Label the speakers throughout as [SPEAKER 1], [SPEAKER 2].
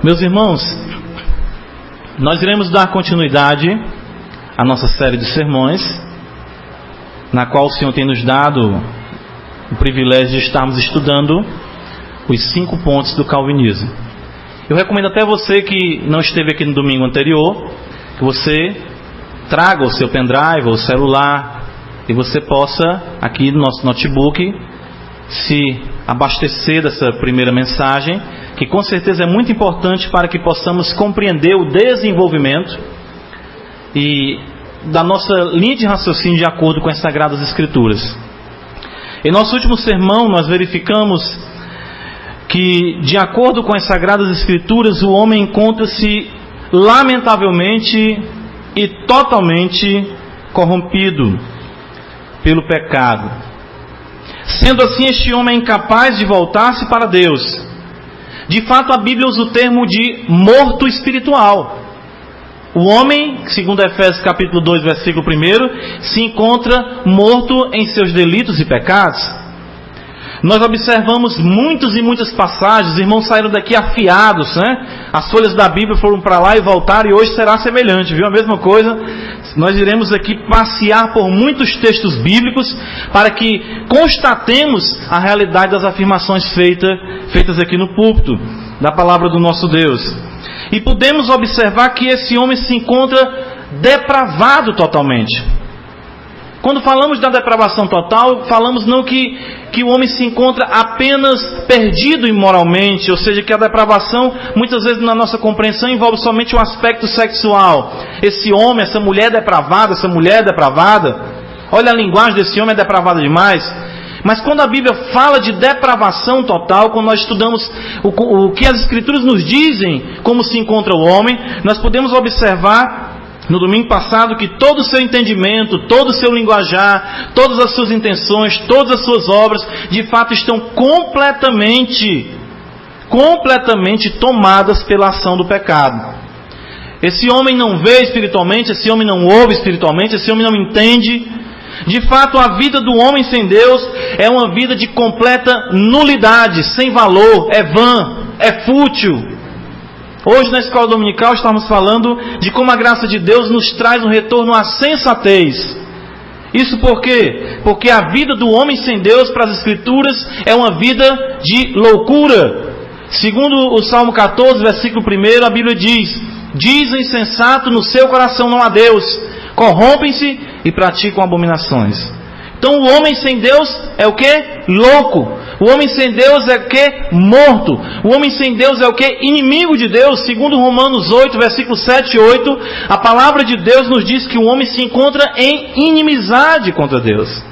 [SPEAKER 1] Meus irmãos, nós iremos dar continuidade à nossa série de sermões, na qual o Senhor tem nos dado o privilégio de estarmos estudando os 5 pontos do calvinismo. Eu recomendo até você que não esteve aqui no domingo anterior, que você traga o seu pendrive ou celular e você possa, aqui no nosso notebook, se abastecer dessa primeira mensagem, que com certeza é muito importante para que possamos compreender o desenvolvimento e da nossa linha de raciocínio de acordo com as Sagradas Escrituras. Em nosso último sermão nós verificamos que, de acordo com as Sagradas Escrituras, o homem encontra-se lamentavelmente e totalmente corrompido pelo pecado. Sendo assim, este homem é incapaz de voltar-se para Deus. De fato, a Bíblia usa o termo de morto espiritual. O homem, segundo Efésios capítulo 2, versículo 1, se encontra morto em seus delitos e pecados. Nós observamos muitas passagens, os irmãos saíram daqui afiados, né? As folhas da Bíblia foram para lá e voltaram, e hoje será semelhante, viu? A mesma coisa, nós iremos aqui passear por muitos textos bíblicos para que constatemos a realidade das afirmações feitas aqui no púlpito, da palavra do nosso Deus. E podemos observar que esse homem se encontra depravado totalmente. Quando falamos da depravação total, falamos não que o homem se encontra apenas perdido imoralmente, ou seja, que a depravação, muitas vezes na nossa compreensão, envolve somente o aspecto sexual. Esse homem, essa mulher depravada, olha a linguagem desse homem, é depravada demais. Mas quando a Bíblia fala de depravação total, quando nós estudamos o que as Escrituras nos dizem, como se encontra o homem, nós podemos observar no domingo passado que todo o seu entendimento, todo o seu linguajar, todas as suas intenções, todas as suas obras, de fato estão completamente tomadas pela ação do pecado. Esse homem não vê espiritualmente, esse homem não ouve espiritualmente, esse homem não entende. De fato, a vida do homem sem Deus é uma vida de completa nulidade, sem valor, é vã, é fútil. Hoje na escola dominical estamos falando de como a graça de Deus nos traz um retorno à sensatez. Isso por quê? Porque a vida do homem sem Deus, para as Escrituras, é uma vida de loucura. Segundo o Salmo 14, versículo 1, a Bíblia diz: diz o insensato no seu coração não há Deus, corrompem-se e praticam abominações. Então o homem sem Deus é o quê? Louco. O homem sem Deus é o quê? Morto. O homem sem Deus é o quê? Inimigo de Deus. Segundo Romanos 8, versículos 7 e 8, a palavra de Deus nos diz que o homem se encontra em inimizade contra Deus.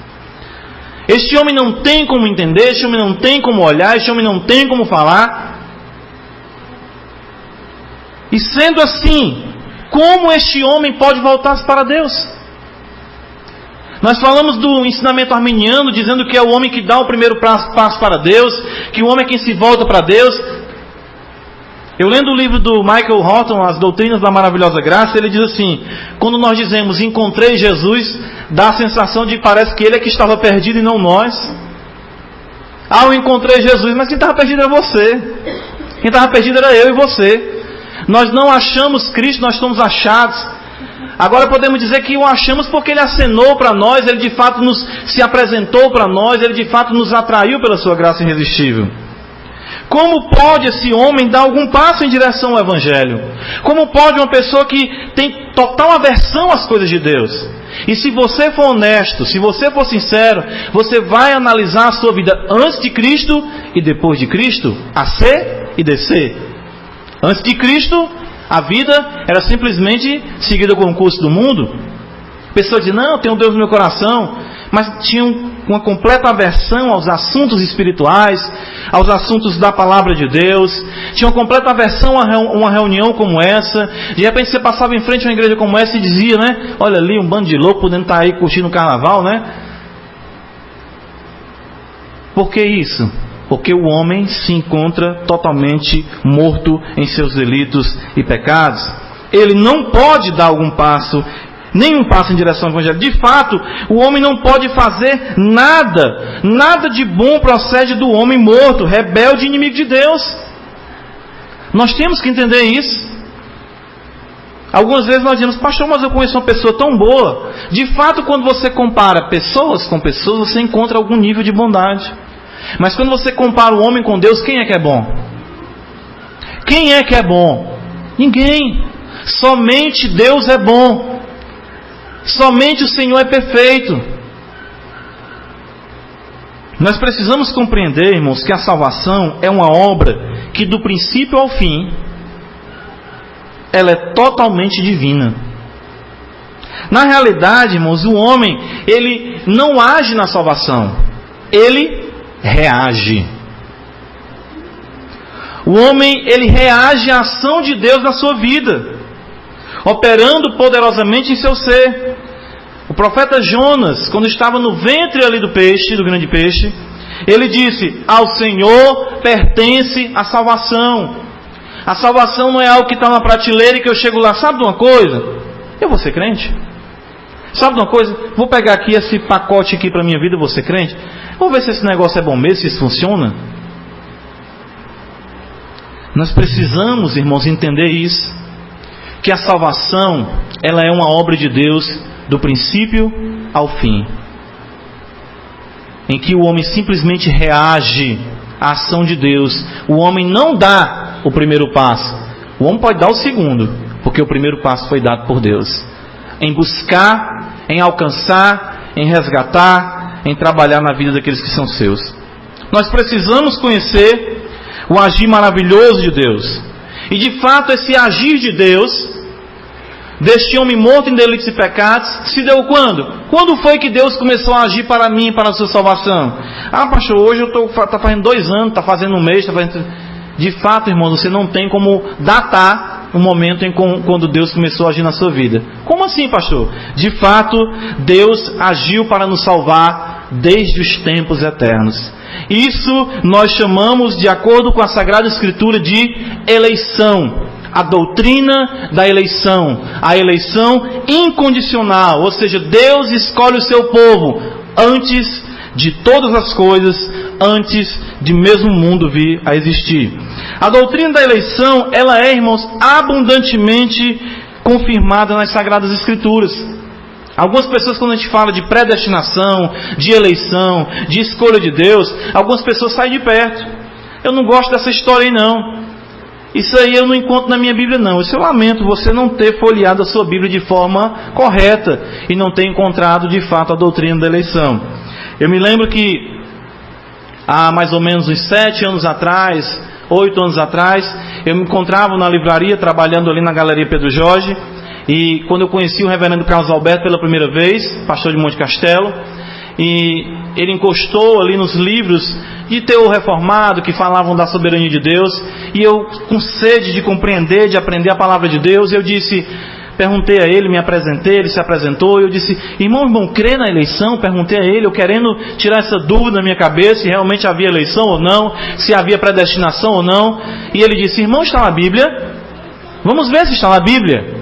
[SPEAKER 1] Este homem não tem como entender, este homem não tem como olhar, este homem não tem como falar. E sendo assim, como este homem pode voltar-se para Deus? Nós falamos do ensinamento arminiano, dizendo que é o homem que dá o primeiro passo para Deus, que o homem é quem se volta para Deus. Eu lendo o livro do Michael Horton, As Doutrinas da Maravilhosa Graça, ele diz assim: quando nós dizemos encontrei Jesus, dá a sensação de que parece que ele é que estava perdido e não nós. Eu encontrei Jesus, mas quem estava perdido era você. Quem estava perdido era eu e você. Nós não achamos Cristo, nós somos achados. Agora podemos dizer que o achamos porque Ele acenou para nós, Ele de fato se apresentou para nós, Ele de fato nos atraiu pela sua graça irresistível. Como pode esse homem dar algum passo em direção ao Evangelho? Como pode uma pessoa que tem total aversão às coisas de Deus? E se você for honesto, se você for sincero, você vai analisar a sua vida antes de Cristo e depois de Cristo, a C e DC. Antes de Cristo, a vida era simplesmente seguida com o curso do mundo. A pessoa diz: não, eu tenho Deus no meu coração. Mas tinham uma completa aversão aos assuntos espirituais, aos assuntos da palavra de Deus. Tinham completa aversão a uma reunião como essa. De repente você passava em frente a uma igreja como essa e dizia, né? Olha ali, um bando de louco podendo estar aí curtindo o carnaval, né? Por que isso? Porque o homem se encontra totalmente morto em seus delitos e pecados. Ele não pode dar algum passo, nenhum passo em direção ao Evangelho. De fato, o homem não pode fazer nada. Nada de bom procede do homem morto, rebelde e inimigo de Deus. Nós temos que entender isso. Algumas vezes nós dizemos: pastor, mas eu conheço uma pessoa tão boa. De fato, quando você compara pessoas com pessoas, você encontra algum nível de bondade. Mas quando você compara o homem com Deus, quem é que é bom? Quem é que é bom? Ninguém. Somente Deus é bom. Somente o Senhor é perfeito. Nós precisamos compreender, irmãos, que a salvação é uma obra que do princípio ao fim, ela é totalmente divina. Na realidade, irmãos, o homem, ele não age na salvação, ele reage. O homem, ele reage à ação de Deus na sua vida, operando poderosamente em seu ser. O profeta Jonas, quando estava no ventre ali do peixe, do grande peixe, ele disse: ao Senhor pertence a salvação. A salvação não é algo que está na prateleira e que eu chego lá, sabe de uma coisa? Eu vou ser crente. Sabe de uma coisa? Vou pegar aqui esse pacote aqui para a minha vida, eu vou ser crente. Vou ver se esse negócio é bom mesmo, se isso funciona. Nós precisamos, irmãos, entender isso. Que a salvação, ela é uma obra de Deus do princípio ao fim. Em que o homem simplesmente reage à ação de Deus. O homem não dá o primeiro passo. O homem pode dar o segundo, porque o primeiro passo foi dado por Deus. Em buscar, em alcançar, em resgatar, em trabalhar na vida daqueles que são seus. Nós precisamos conhecer o agir maravilhoso de Deus. E de fato esse agir de Deus, deste homem morto em delitos e pecados, se deu quando? Quando foi que Deus começou a agir para mim, para a sua salvação? Ah, pastor, hoje eu estou fazendo 2 anos, está fazendo 1 mês, está fazendo... De fato, irmão, você não tem como datar o momento em quando Deus começou a agir na sua vida. Como assim, pastor? De fato, Deus agiu para nos salvar desde os tempos eternos. Isso nós chamamos, de acordo com a Sagrada Escritura, de eleição. A doutrina da eleição. A eleição incondicional. Ou seja, Deus escolhe o seu povo antes de todas as coisas, antes de mesmo o mundo vir a existir. A doutrina da eleição, ela é, irmãos, abundantemente confirmada nas Sagradas Escrituras. Algumas pessoas, quando a gente fala de predestinação, de eleição, de escolha de Deus, algumas pessoas saem de perto. Eu não gosto dessa história aí não. Isso aí eu não encontro na minha Bíblia não. Isso eu lamento, você não ter folheado a sua Bíblia de forma correta e não ter encontrado de fato a doutrina da eleição. Eu me lembro que há mais ou menos uns 7 anos atrás, 8 anos atrás, eu me encontrava na livraria, trabalhando ali na Galeria Pedro Jorge, e quando eu conheci o reverendo Carlos Alberto pela primeira vez, pastor de Monte Castelo, e ele encostou ali nos livros de teor reformado, que falavam da soberania de Deus, e eu, com sede de compreender, de aprender a palavra de Deus, eu disse... Perguntei a ele, me apresentei, ele se apresentou, e eu disse: irmão, crê na eleição? Perguntei a ele, eu querendo tirar essa dúvida da minha cabeça, se realmente havia eleição ou não, se havia predestinação ou não. E ele disse: irmão, está na Bíblia? Vamos ver se está na Bíblia.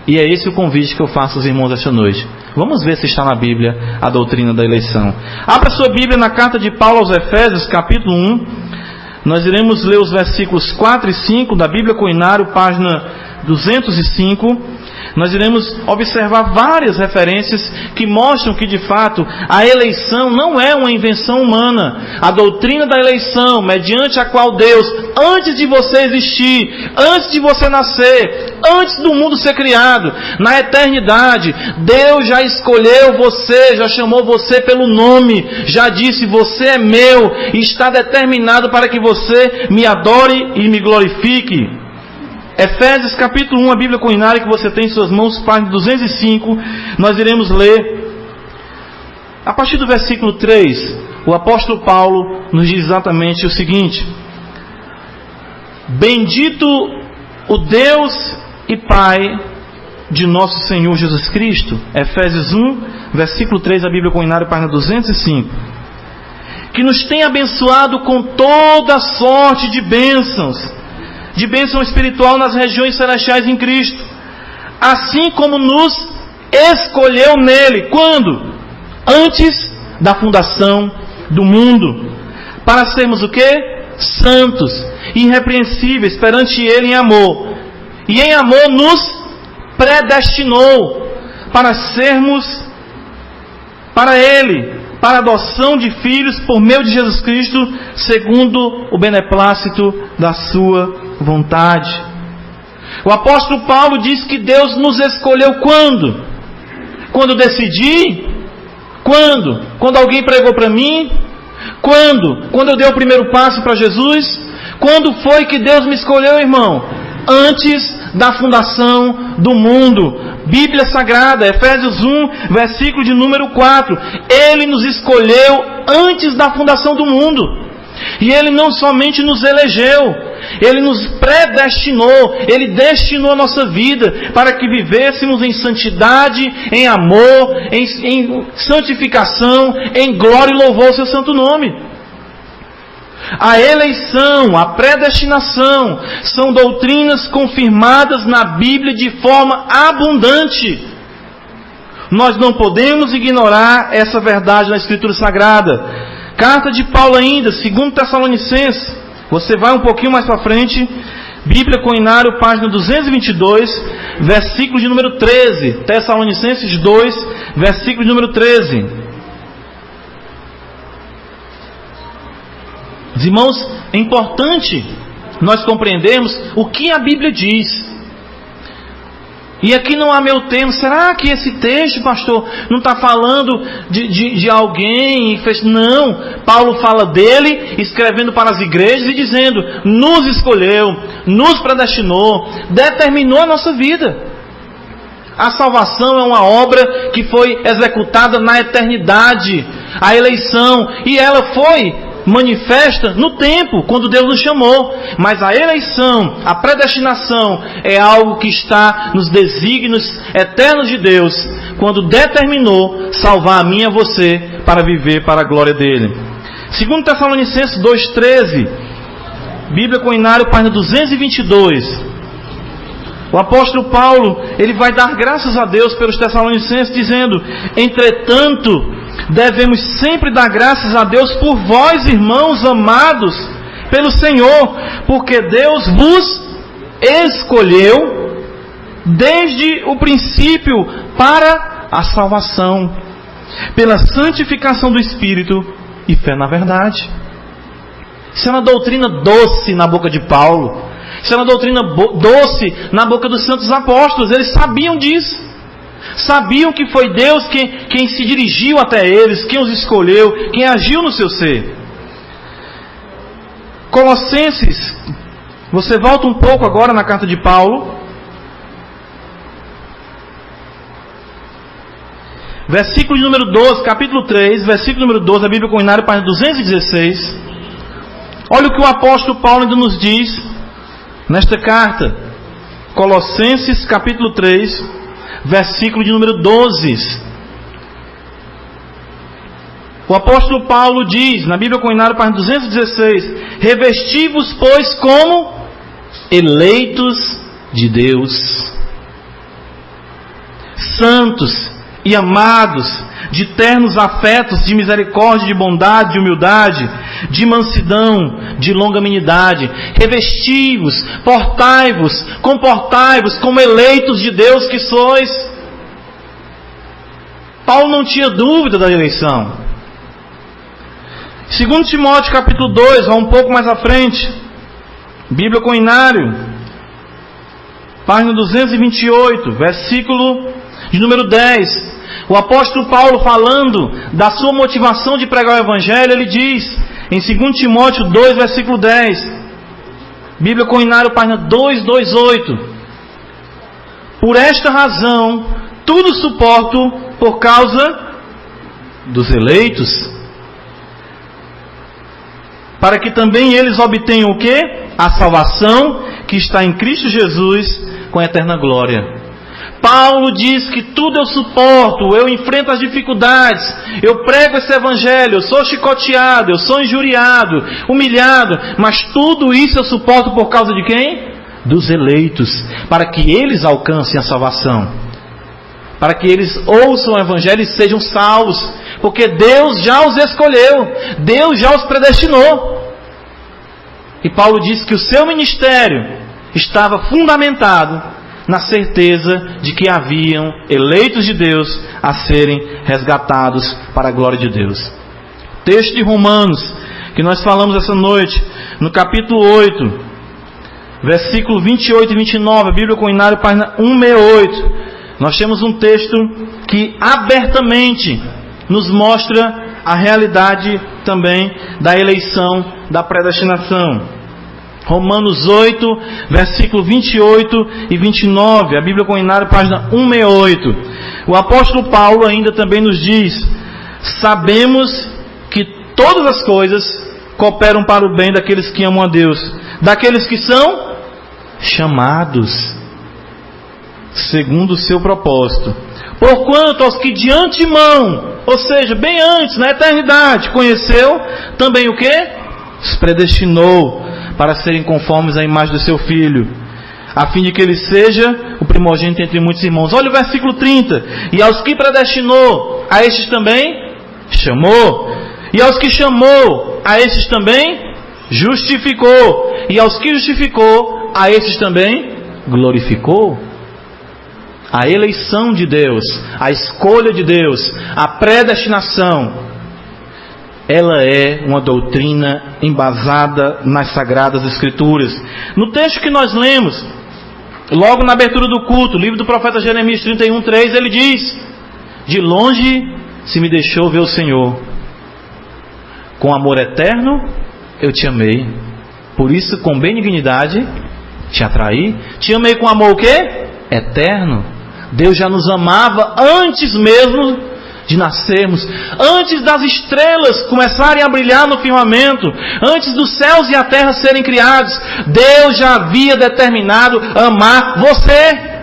[SPEAKER 1] E é esse o convite que eu faço aos irmãos esta noite. Vamos ver se está na Bíblia a doutrina da eleição. Abra sua Bíblia na carta de Paulo aos Efésios, capítulo 1. Nós iremos ler os versículos 4 e 5 da Bíblia Coinário, página 205. Nós iremos observar várias referências que mostram que, de fato, a eleição não é uma invenção humana. A doutrina da eleição, mediante a qual Deus, antes de você existir, antes de você nascer, antes do mundo ser criado, na eternidade, Deus já escolheu você, já chamou você pelo nome, já disse: você é meu, e está determinado para que você me adore e me glorifique. Efésios capítulo 1, a Bíblia Coinária que você tem em suas mãos, página 205, nós iremos ler. A partir do versículo 3, o apóstolo Paulo nos diz exatamente o seguinte: bendito o Deus e Pai de nosso Senhor Jesus Cristo. Efésios 1, versículo 3, a Bíblia Coinária, página 205. Que nos tem abençoado com toda sorte de bênção espiritual nas regiões celestiais em Cristo, assim como nos escolheu nele. Quando? Antes da fundação do mundo, para sermos o quê? Santos irrepreensíveis perante Ele em amor. E em amor nos predestinou para sermos para Ele, para a adoção de filhos por meio de Jesus Cristo, segundo o beneplácito da sua vontade. O apóstolo Paulo diz que Deus nos escolheu quando? Quando decidi? Quando? Quando alguém pregou para mim? Quando? Quando eu dei o primeiro passo para Jesus? Quando foi que Deus me escolheu, irmão? Antes da fundação do mundo. Bíblia Sagrada, Efésios 1, versículo de número 4. Ele nos escolheu antes da fundação do mundo. E Ele não somente nos elegeu, Ele nos predestinou, Ele destinou a nossa vida para que vivêssemos em santidade, em amor, em santificação, em glória e louvor ao seu santo nome. A eleição, a predestinação são doutrinas confirmadas na Bíblia de forma abundante. Nós não podemos ignorar essa verdade na Escritura Sagrada. Carta de Paulo ainda, 2 Tessalonicenses. Você vai um pouquinho mais para frente. Bíblia Coinário, página 222, versículo de número 13. Tessalonicenses 2, versículo de número 13. Irmãos, é importante nós compreendermos o que a Bíblia diz. E aqui não há meu termo. Será que esse texto, pastor, não está falando de alguém? Não. Paulo fala dele, escrevendo para as igrejas e dizendo: nos escolheu, nos predestinou, determinou a nossa vida. A salvação é uma obra que foi executada na eternidade. A eleição, e ela foi manifesta no tempo, quando Deus nos chamou. Mas a eleição, a predestinação, é algo que está nos desígnios eternos de Deus, quando determinou salvar a mim e a você para viver para a glória dele. 2 Tessalonicenses 2,13, Bíblia Coinário, página 222. O apóstolo Paulo, ele vai dar graças a Deus pelos Tessalonicenses, dizendo: entretanto, devemos sempre dar graças a Deus por vós, irmãos amados pelo Senhor, porque Deus vos escolheu desde o princípio para a salvação, pela santificação do Espírito e fé na verdade. Isso é uma doutrina doce na boca de Paulo. Isso é uma doutrina doce na boca dos santos apóstolos. Eles sabiam disso. Sabiam que foi Deus quem se dirigiu até eles, quem os escolheu, quem agiu no seu ser. Colossenses, você volta um pouco agora na carta de Paulo. Versículo de número 12, capítulo 3, versículo número 12, a Bíblia Coinário, página 216. Olha o que o apóstolo Paulo ainda nos diz nesta carta. Colossenses, capítulo 3, versículo de número 12. O apóstolo Paulo diz, na Bíblia Coinário, página 216: revesti-vos, pois, como eleitos de Deus, santos e amados, de ternos afetos, de misericórdia, de bondade, de humildade, de mansidão, de longanimidade. Revesti-vos, portai-vos, comportai-vos como eleitos de Deus que sois. Paulo não tinha dúvida da eleição. 2 Timóteo capítulo 2, vai um pouco mais à frente. Bíblia Coinário, página 228, versículo de número 10. O apóstolo Paulo, falando da sua motivação de pregar o Evangelho, ele diz, em 2 Timóteo 2, versículo 10, Bíblia Coinário, página 228: por esta razão, tudo suporto por causa dos eleitos, para que também eles obtenham o quê? A salvação que está em Cristo Jesus com a eterna glória. Paulo diz que tudo eu suporto, eu enfrento as dificuldades, eu prego esse evangelho, eu sou chicoteado, eu sou injuriado, humilhado, mas tudo isso eu suporto por causa de quem? Dos eleitos, para que eles alcancem a salvação, para que eles ouçam o evangelho e sejam salvos, porque Deus já os escolheu, Deus já os predestinou. E Paulo disse que o seu ministério estava fundamentado na certeza de que haviam eleitos de Deus a serem resgatados para a glória de Deus. Texto de Romanos, que nós falamos essa noite, no capítulo 8, versículo 28 e 29, a Bíblia Coinário, página 168. Nós temos um texto que abertamente nos mostra a realidade também da eleição, da predestinação. Romanos 8, versículo 28 e 29, a Bíblia Coinário, página 168. O apóstolo Paulo ainda também nos diz: sabemos que todas as coisas cooperam para o bem daqueles que amam a Deus, daqueles que são chamados segundo o seu propósito. Porquanto aos que de antemão, ou seja, bem antes, na eternidade, conheceu, também o quê? Os predestinou para serem conformes à imagem do seu Filho, a fim de que ele seja o primogênito entre muitos irmãos. Olha o versículo 30. E aos que predestinou, a estes também chamou. E aos que chamou, a estes também justificou. E aos que justificou, a estes também glorificou. A eleição de Deus, a escolha de Deus, a predestinação, ela é uma doutrina embasada nas Sagradas Escrituras. No texto que nós lemos, logo na abertura do culto, livro do profeta Jeremias 31:3, ele diz: de longe se me deixou ver o Senhor, com amor eterno eu te amei, por isso com benignidade te atraí. Te amei com amor o quê? Eterno. Deus já nos amava antes mesmo de nascermos, antes das estrelas começarem a brilhar no firmamento, antes dos céus e a terra serem criados. Deus já havia determinado amar você.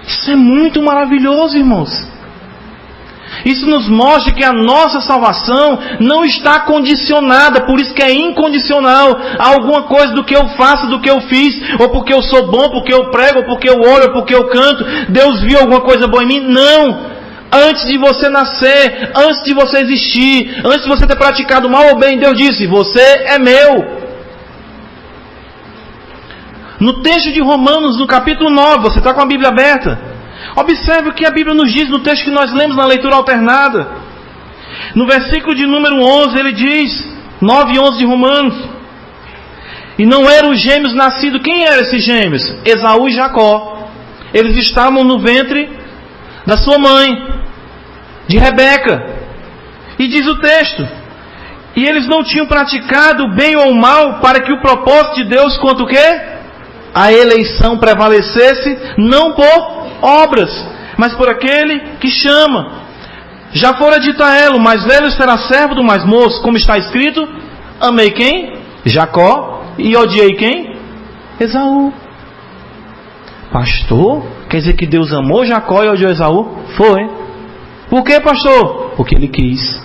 [SPEAKER 1] Isso é muito maravilhoso, irmãos. Isso nos mostra que a nossa salvação não está condicionada, por isso que é incondicional, a alguma coisa do que eu faço, do que eu fiz, ou porque eu sou bom, porque eu prego, ou porque eu oro, ou porque eu canto. Deus viu alguma coisa boa em mim? Não! Antes de você nascer, antes de você existir, antes de você ter praticado mal ou bem, Deus disse: você é meu. No texto de Romanos, no capítulo 9, você está com a Bíblia aberta? Observe o que a Bíblia nos diz no texto que nós lemos na leitura alternada. No versículo de número 11, ele diz, 9 e 11 de Romanos: e não eram os gêmeos nascidos. Quem eram esses gêmeos? Esaú e Jacó. Eles estavam no ventre da sua mãe, de Rebeca. E diz o texto: e eles não tinham praticado o bem ou o mal, para que o propósito de Deus quanto o quê? A eleição prevalecesse, não por obras, mas por aquele que chama. Já fora dito a ela: o mais velho será servo do mais moço, como está escrito: amei quem? Jacó, e odiei quem? Esaú. Pastor, quer dizer que Deus amou Jacó e odiou Esaú? Foi. Por que, pastor? Porque ele quis.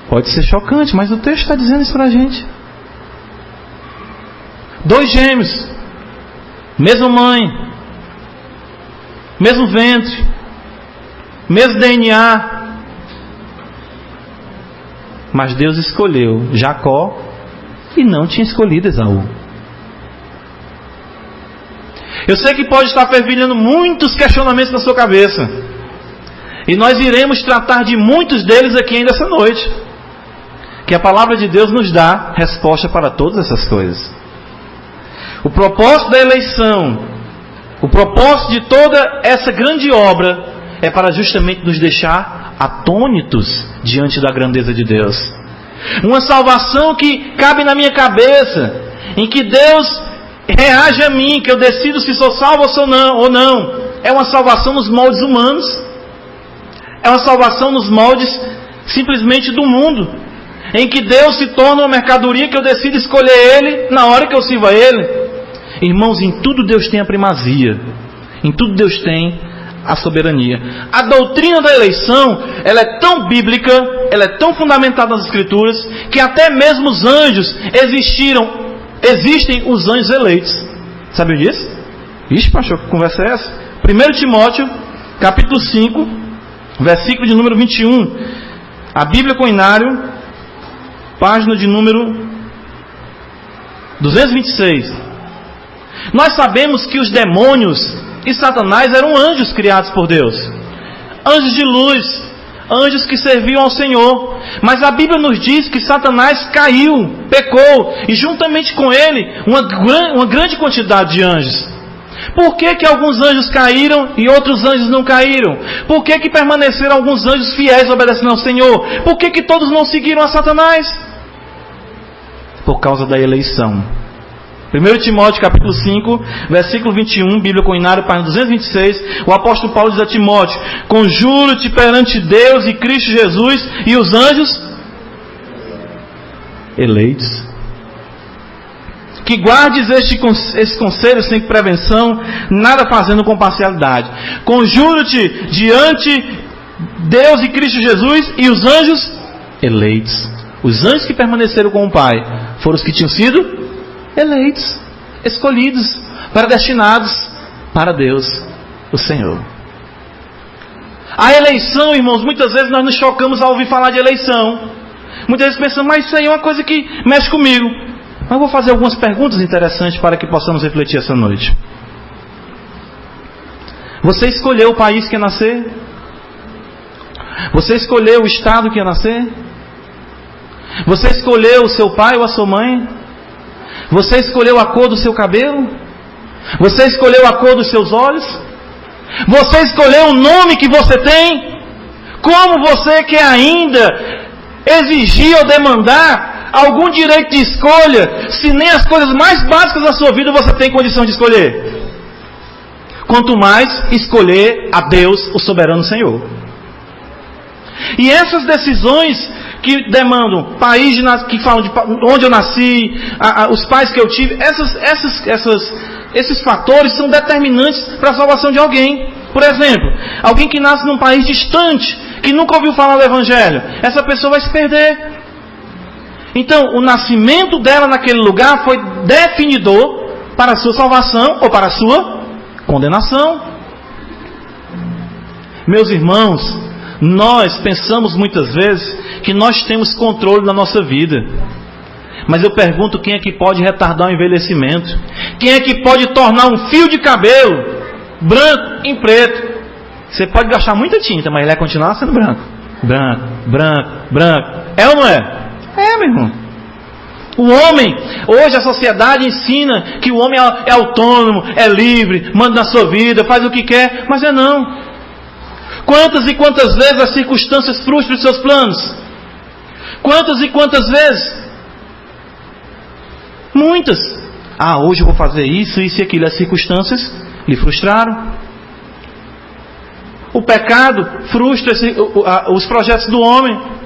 [SPEAKER 1] Pode ser chocante, mas o texto está dizendo isso para a gente. Dois gêmeos, mesma mãe, mesmo ventre, mesmo DNA, mas Deus escolheu Jacó e não tinha escolhido Esaú. Eu sei que pode estar fervilhando muitos questionamentos na sua cabeça, e nós iremos tratar de muitos deles aqui ainda essa noite, que a palavra de Deus nos dá resposta para todas essas coisas. O propósito da eleição, o propósito de toda essa grande obra é para justamente nos deixar atônitos diante da grandeza de Deus. Uma salvação que cabe na minha cabeça, em que Deus reage a mim, que eu decido se sou salvo ou não. É uma salvação nos moldes humanos, é uma salvação nos moldes simplesmente do mundo, em que Deus se torna uma mercadoria que eu decido escolher Ele na hora que eu sirvo a Ele. Irmãos, em tudo Deus tem a primazia, em tudo Deus tem a soberania. A doutrina da eleição, ela é tão bíblica, ela é tão fundamentada nas Escrituras, que até mesmo os anjos existem os anjos eleitos. Sabe disso? Ixi, pastor, que conversa é essa? 1 Timóteo, capítulo 5, versículo de número 21. A Bíblia Coinário, página de número 226. Nós sabemos que os demônios e Satanás eram anjos criados por Deus. Anjos de luz, anjos que serviam ao Senhor. Mas a Bíblia nos diz que Satanás caiu, pecou, e juntamente com ele uma grande quantidade de anjos. Por que alguns anjos caíram e outros anjos não caíram? Por que permaneceram alguns anjos fiéis obedecendo ao Senhor? Por que todos não seguiram a Satanás? Por causa da eleição. 1 Timóteo capítulo 5, versículo 21, Bíblia Coinário, página 226, o apóstolo Paulo diz a Timóteo: conjuro-te perante Deus e Cristo Jesus e os anjos eleitos, que guardes esse conselho sem prevenção, nada fazendo com parcialidade. Conjuro-te diante Deus e Cristo Jesus e os anjos eleitos. Os anjos que permaneceram com o Pai foram os que tinham sido eleitos, escolhidos, predestinados para Deus, o Senhor. A eleição, irmãos, muitas vezes nós nos chocamos ao ouvir falar de eleição. Muitas vezes pensamos, mas isso aí é uma coisa que mexe comigo. Mas eu vou fazer algumas perguntas interessantes para que possamos refletir essa noite. Você escolheu o país que ia nascer? Você escolheu o estado que ia nascer? Você escolheu o seu pai ou a sua mãe? Você escolheu a cor do seu cabelo? Você escolheu a cor dos seus olhos? Você escolheu o nome que você tem? Como você quer ainda exigir ou demandar algum direito de escolha, se nem as coisas mais básicas da sua vida você tem condição de escolher? Quanto mais escolher a Deus, o soberano Senhor. E essas decisões que demandam país que falam de onde eu nasci, os pais que eu tive, esses fatores são determinantes para a salvação de alguém. Por exemplo, alguém que nasce num país distante, que nunca ouviu falar do Evangelho, essa pessoa vai se perder. Então, o nascimento dela naquele lugar foi definidor para a sua salvação ou para a sua condenação. Meus irmãos, nós pensamos muitas vezes que nós temos controle da nossa vida. Mas eu pergunto, quem é que pode retardar o envelhecimento? Quem é que pode tornar um fio de cabelo branco em preto? Você pode gastar muita tinta, mas ele vai continuar sendo branco. Branco, branco, branco. É ou não é? É, meu irmão. O homem, hoje a sociedade ensina que o homem é autônomo, é livre, manda na sua vida, faz o que quer, mas é não. Quantas e quantas vezes as circunstâncias frustram os seus planos? Quantas e quantas vezes? Muitas. Hoje eu vou fazer isso, isso e aquilo. As circunstâncias lhe frustraram. O pecado frustra os projetos do homem.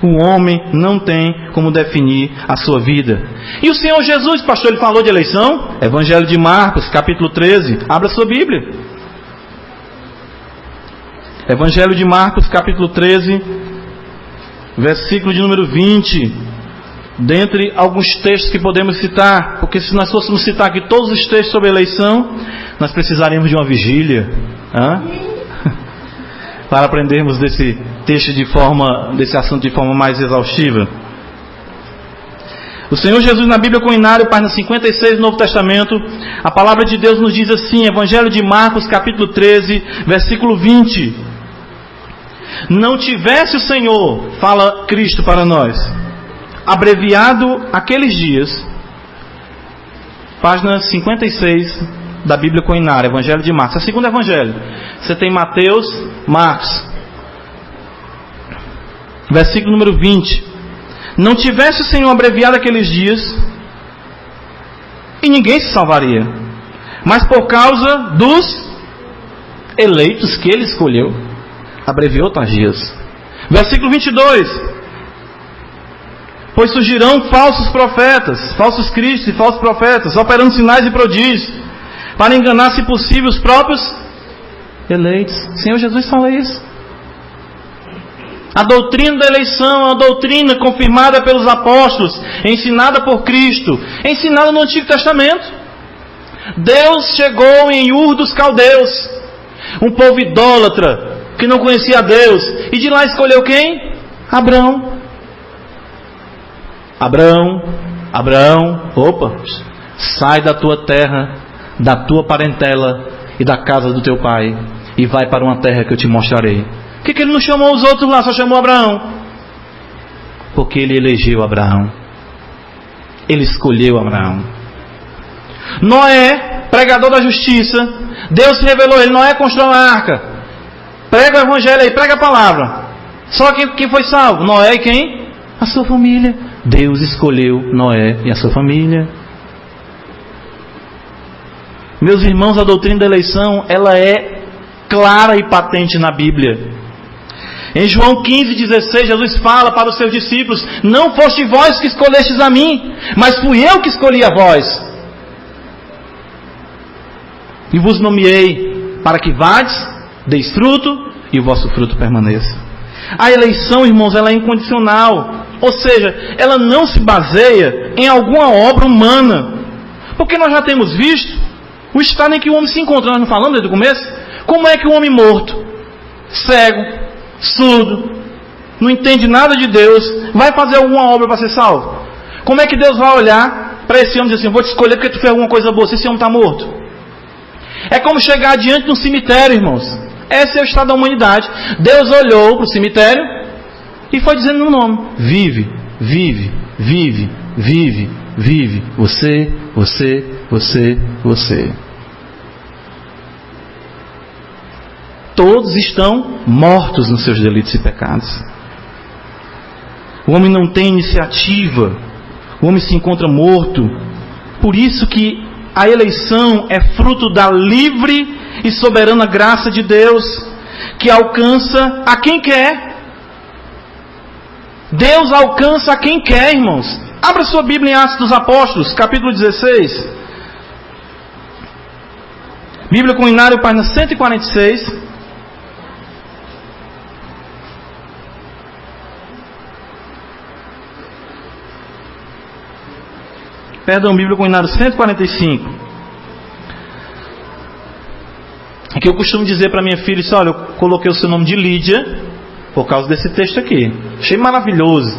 [SPEAKER 1] O homem não tem como definir a sua vida. E o Senhor Jesus, pastor, ele falou de eleição? Evangelho de Marcos, capítulo 13. Abra sua Bíblia. Evangelho de Marcos, capítulo 13, versículo de número 20. Dentre alguns textos que podemos citar, porque se nós fôssemos citar aqui todos os textos sobre eleição, nós precisaríamos de uma vigília para aprendermos desse texto desse assunto de forma mais exaustiva. O Senhor Jesus na Bíblia Coinário, página 56 do Novo Testamento, a palavra de Deus nos diz assim, Evangelho de Marcos, capítulo 13, versículo 20. Não tivesse o Senhor, fala Cristo para nós, abreviado aqueles dias, página 56 da Bíblia Coinária, Evangelho de Marcos, é o segundo Evangelho. Você tem Mateus, Marcos, versículo número 20. Não tivesse o Senhor abreviado aqueles dias, e ninguém se salvaria, mas por causa dos eleitos que Ele escolheu, abreviou tais dias. Versículo 22. Pois surgirão falsos profetas, falsos cristos e falsos profetas, operando sinais e prodígios, para enganar, se possível, os próprios eleitos. O Senhor Jesus fala isso. A doutrina da eleição é uma doutrina confirmada pelos apóstolos, ensinada por Cristo, ensinada no Antigo Testamento. Deus chegou em Ur dos Caldeus, um povo idólatra, que não conhecia a Deus. E de lá escolheu quem? Abraão. Abraão, opa, sai da tua terra, da tua parentela e da casa do teu pai e vai para uma terra que eu te mostrarei. Por que ele não chamou os outros lá, só chamou Abraão? Porque ele elegeu Abraão. Ele escolheu Abraão. Noé, pregador da justiça, Deus se revelou a ele: Noé, constrói uma arca, prega o evangelho aí, prega a palavra. Só quem foi salvo? Noé e quem? A sua família. Deus escolheu Noé e a sua família. Meus irmãos, a doutrina da eleição, ela é clara e patente na Bíblia. Em João 15,16, Jesus fala para os seus discípulos: não foste vós que escolhestes a mim, mas fui eu que escolhi a vós. E vos nomeei para que vades, deis fruto e o vosso fruto permaneça. A eleição, irmãos, ela é incondicional. Ou seja, ela não se baseia em alguma obra humana. Porque nós já temos visto o estado em que o homem se encontra. Nós não falamos desde o começo? Como é que o homem morto, cego, surdo, não entende nada de Deus, vai fazer alguma obra para ser salvo? Como é que Deus vai olhar para esse homem e dizer assim: vou te escolher porque tu fez alguma coisa boa, se esse homem está morto? É como chegar diante de um cemitério, irmãos. Esse é o estado da humanidade. Deus olhou para o cemitério e foi dizendo no nome: vive, vive, vive, vive, vive, você, você, você, você. Todos estão mortos nos seus delitos e pecados. O homem não tem iniciativa. O homem se encontra morto. Por isso que a eleição é fruto da livre e soberana graça de Deus, que alcança a quem quer. Deus alcança a quem quer, irmãos. Abra sua Bíblia em Atos dos Apóstolos, capítulo 16. Bíblia com Inário, página 146. Perdão, Bíblia com Inário 145. Aqui eu costumo dizer para minha filha: olha, eu coloquei o seu nome de Lídia por causa desse texto aqui. Achei maravilhoso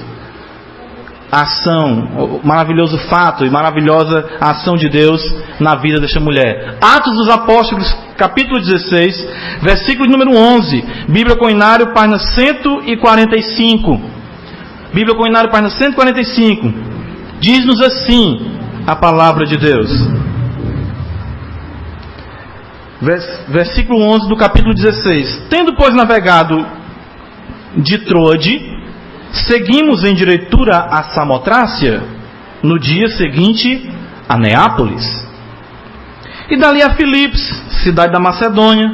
[SPEAKER 1] a ação, maravilhoso fato e maravilhosa a ação de Deus na vida desta mulher. Atos dos Apóstolos, capítulo 16, versículo número 11. Bíblia com Inário, página 145. Bíblia com Inário, página 145. Diz-nos assim a palavra de Deus. Versículo 11 do capítulo 16. Tendo, pois, navegado de Troade, seguimos em direitura a Samotrácia, no dia seguinte a Neápolis, e dali a Filipos, cidade da Macedônia,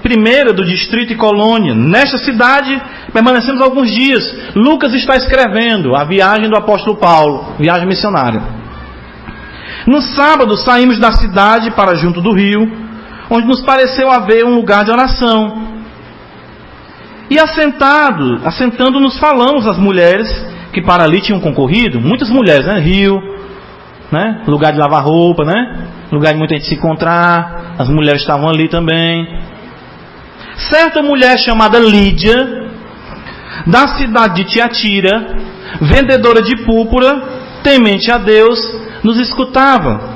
[SPEAKER 1] primeira do distrito e colônia. Nesta cidade permanecemos alguns dias. Lucas está escrevendo a viagem do apóstolo Paulo, viagem missionária. No sábado saímos da cidade para junto do rio, onde nos pareceu haver um lugar de oração. E assentando-nos, falamos às mulheres que para ali tinham concorrido. Muitas mulheres, né? Rio, né? Lugar de lavar roupa, né? Lugar de muita gente se encontrar. As mulheres estavam ali também. Certa mulher chamada Lídia, da cidade de Tiatira, vendedora de púrpura, temente a Deus, nos escutava.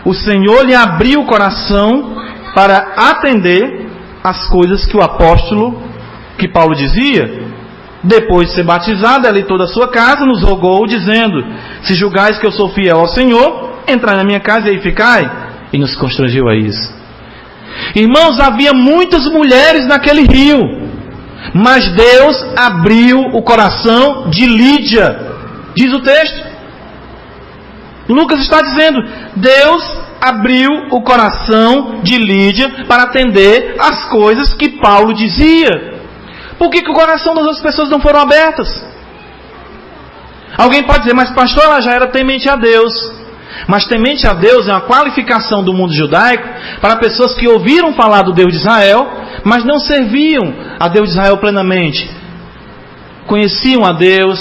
[SPEAKER 1] O Senhor lhe abriu o coração para atender as coisas que o apóstolo, que Paulo dizia. Depois de ser batizada, ela e toda a sua casa nos rogou, dizendo: se julgais que eu sou fiel ao Senhor, entrai na minha casa e aí ficai. E nos constrangeu a isso. Irmãos, havia muitas mulheres naquele rio, mas Deus abriu o coração de Lídia, diz o texto. Lucas está dizendo: Deus abriu o coração de Lídia para atender as coisas que Paulo dizia. Por que o coração das outras pessoas não foram abertas? Alguém pode dizer: mas pastor, ela já era temente a Deus. Mas temente a Deus é uma qualificação do mundo judaico para pessoas que ouviram falar do Deus de Israel, mas não serviam a Deus de Israel plenamente. Conheciam a Deus,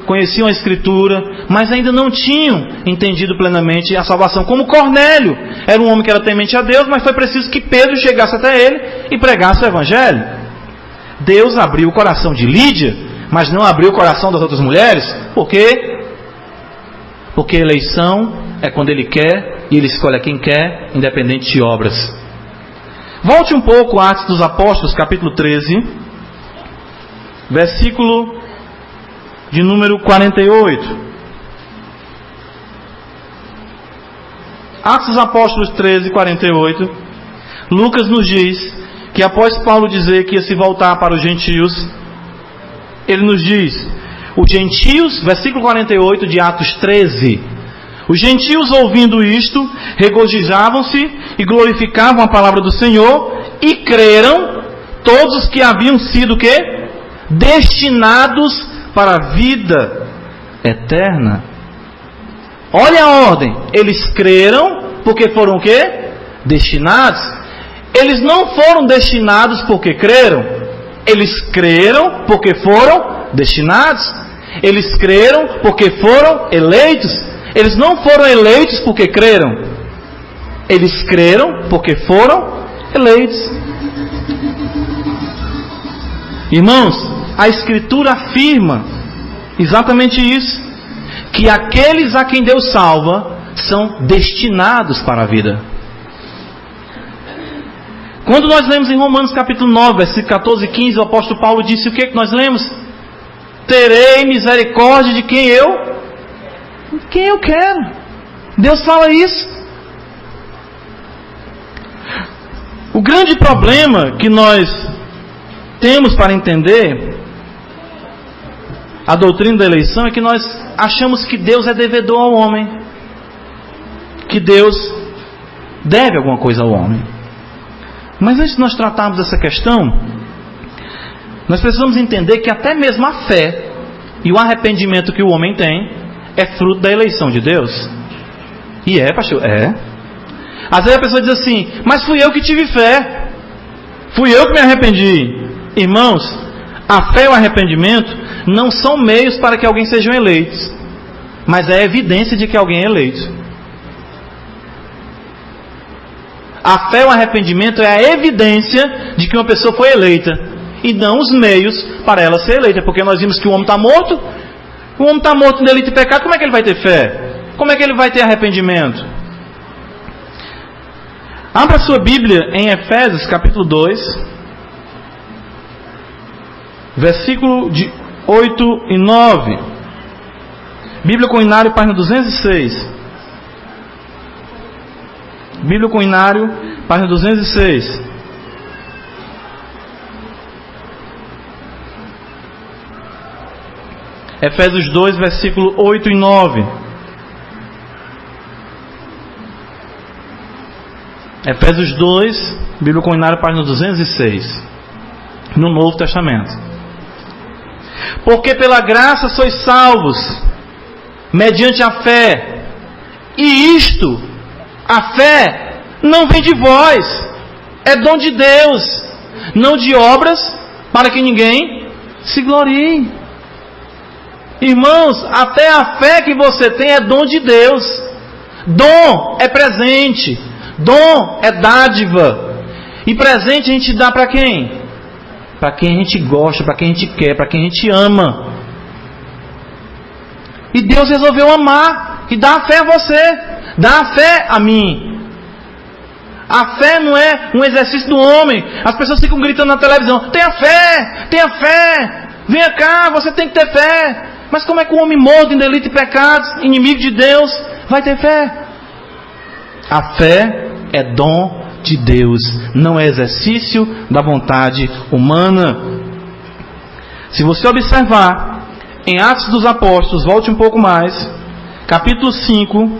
[SPEAKER 1] conheciam a Escritura, mas ainda não tinham entendido plenamente a salvação. Como Cornélio, era um homem que era temente a Deus, mas foi preciso que Pedro chegasse até ele e pregasse o Evangelho. Deus abriu o coração de Lídia, mas não abriu o coração das outras mulheres. Por quê? Porque eleição é quando Ele quer, e Ele escolhe a quem quer, independente de obras. Volte um pouco a Atos dos Apóstolos, capítulo 13, versículo de número 48. Atos dos Apóstolos 13, 48. Lucas nos diz que após Paulo dizer que ia se voltar para os gentios, ele nos diz, os gentios, versículo 48 de Atos 13, os gentios ouvindo isto, regozijavam-se e glorificavam a palavra do Senhor, e creram todos os que haviam sido o quê? Destinados para a vida eterna. Olha a ordem, eles creram porque foram o quê? Destinados. Eles não foram destinados porque creram, eles creram porque foram destinados. Eles creram porque foram eleitos. Eles não foram eleitos porque creram, eles creram porque foram eleitos. Irmãos, a Escritura afirma exatamente isso, que aqueles a quem Deus salva são destinados para a vida. Quando nós lemos em Romanos capítulo 9, versículo 14 e 15, o apóstolo Paulo disse o que nós lemos? Terei misericórdia de quem eu quero. Deus fala isso. O grande problema que nós temos para entender a doutrina da eleição é que nós achamos que Deus é devedor ao homem, que Deus deve alguma coisa ao homem. Mas antes de nós tratarmos essa questão, nós precisamos entender que até mesmo a fé e o arrependimento que o homem tem é fruto da eleição de Deus. E pastor? Às vezes a pessoa diz assim, mas fui eu que tive fé, fui eu que me arrependi. Irmãos, a fé e o arrependimento não são meios para que alguém seja eleito, mas é evidência de que alguém é eleito. A fé e o arrependimento é a evidência de que uma pessoa foi eleita, e não os meios para ela ser eleita, porque nós vimos que o homem está morto. O homem está morto em delito e pecado, como é que ele vai ter fé? Como é que ele vai ter arrependimento? Abra sua Bíblia em Efésios capítulo 2, versículo de 8 e 9. Bíblia Coinário, página 206. Bíblia Coinário, página 206. Efésios 2, versículo 8 e 9. Efésios 2, Bíblia Coinário, página 206. No Novo Testamento. Porque pela graça sois salvos, mediante a fé. E isto, a fé, não vem de vós, é dom de Deus, não de obras, para que ninguém se glorie. Irmãos, até a fé que você tem é dom de Deus. Dom é presente, dom é dádiva. E presente a gente dá para quem? Para quem a gente gosta, para quem a gente quer, para quem a gente ama. E Deus resolveu amar e dar a fé a você, dar a fé a mim. A fé não é um exercício do homem. As pessoas ficam gritando na televisão, tenha fé, venha cá, você tem que ter fé. Mas como é que o homem morto em delito e pecados, inimigo de Deus, vai ter fé? A fé é dom de Deus, não é exercício da vontade humana. Se você observar em Atos dos Apóstolos, volte um pouco mais, capítulo 5,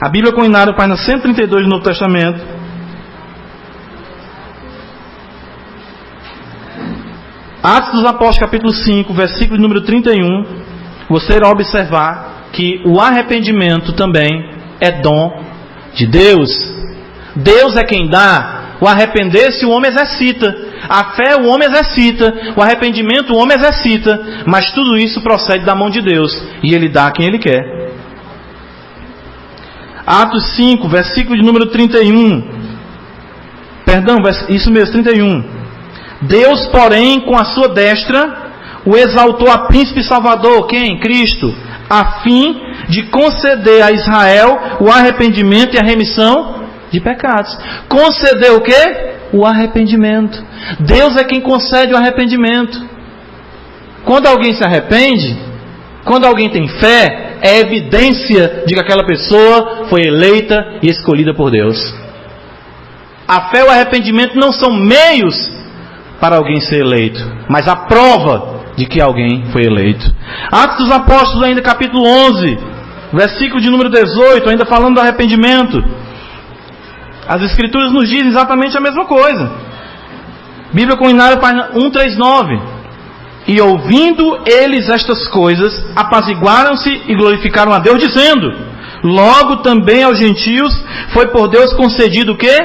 [SPEAKER 1] a Bíblia Coinário, página 132 do Novo Testamento. Atos dos Apóstolos, capítulo 5, versículo número 31, você irá observar que o arrependimento também é dom de Deus. Deus é quem dá. O arrepender-se o homem exercita. A fé o homem exercita, o arrependimento o homem exercita, mas tudo isso procede da mão de Deus, e Ele dá a quem Ele quer. Atos 5, versículo de número 31. Perdão, isso mesmo, 31. Deus, porém, com a sua destra, o exaltou a príncipe salvador, quem? Cristo, a fim de conceder a Israel o arrependimento e a remissão de pecados. Conceder o quê? O arrependimento. Deus é quem concede o arrependimento. Quando alguém se arrepende, quando alguém tem fé, é evidência de que aquela pessoa foi eleita e escolhida por Deus. A fé e o arrependimento não são meios para alguém ser eleito, mas a prova de que alguém foi eleito. Atos dos Apóstolos, ainda capítulo 11, versículo de número 18, ainda falando do arrependimento. As Escrituras nos dizem exatamente a mesma coisa. Bíblia Comunitária, página 139. E ouvindo eles estas coisas, apaziguaram-se e glorificaram a Deus, dizendo: logo também aos gentios foi por Deus concedido o quê?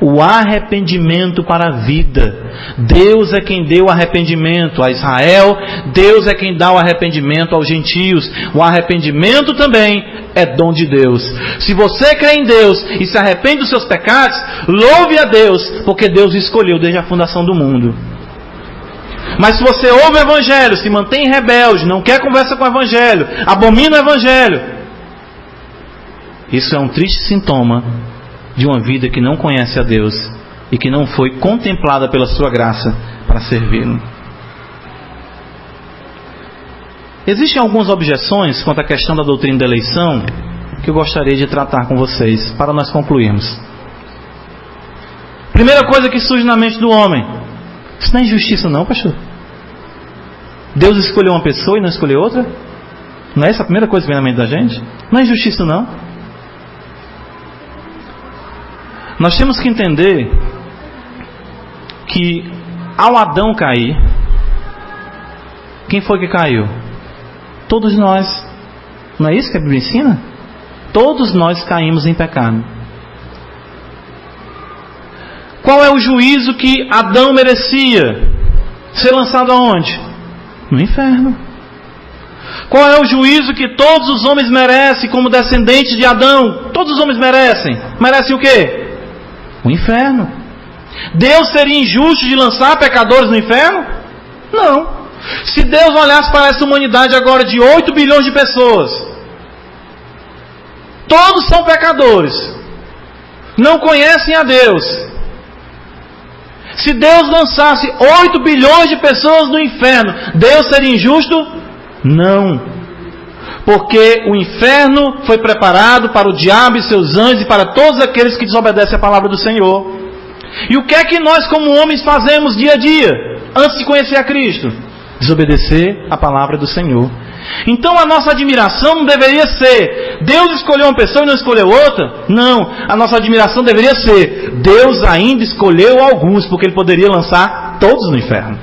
[SPEAKER 1] O arrependimento para a vida. Deus é quem deu o arrependimento a Israel, Deus é quem dá o arrependimento aos gentios. O arrependimento também é dom de Deus. Se você crê em Deus e se arrepende dos seus pecados, louve a Deus, porque Deus o escolheu desde a fundação do mundo. Mas se você ouve o Evangelho, se mantém rebelde, não quer conversa com o Evangelho, abomina o Evangelho, isso é um triste sintoma de uma vida que não conhece a Deus e que não foi contemplada pela sua graça para servi-lo. Existem algumas objeções quanto à questão da doutrina da eleição que eu gostaria de tratar com vocês, para nós concluirmos. Primeira coisa que surge na mente do homem: isso não é injustiça não, pastor? Deus escolheu uma pessoa e não escolheu outra? Não é essa a primeira coisa que vem na mente da gente? Não é injustiça não? Nós temos que entender que ao Adão cair, quem foi que caiu? Todos nós. Não é isso que a Bíblia ensina? Todos nós caímos em pecado. Qual é o juízo que Adão merecia? Ser lançado aonde? No inferno. Qual é o juízo que todos os homens merecem como descendentes de Adão? Todos os homens merecem. Merecem o quê? O inferno. Deus seria injusto de lançar pecadores no inferno? Não. Se Deus olhasse para essa humanidade agora de 8 bilhões de pessoas, todos são pecadores, não conhecem a Deus. Se Deus lançasse 8 bilhões de pessoas no inferno, Deus seria injusto? Não. Porque o inferno foi preparado para o diabo e seus anjos e para todos aqueles que desobedecem a palavra do Senhor. E o que é que nós como homens fazemos dia a dia, antes de conhecer a Cristo? Desobedecer a palavra do Senhor. Então a nossa admiração não deveria ser: Deus escolheu uma pessoa e não escolheu outra. Não, a nossa admiração deveria ser: Deus ainda escolheu alguns, porque Ele poderia lançar todos no inferno.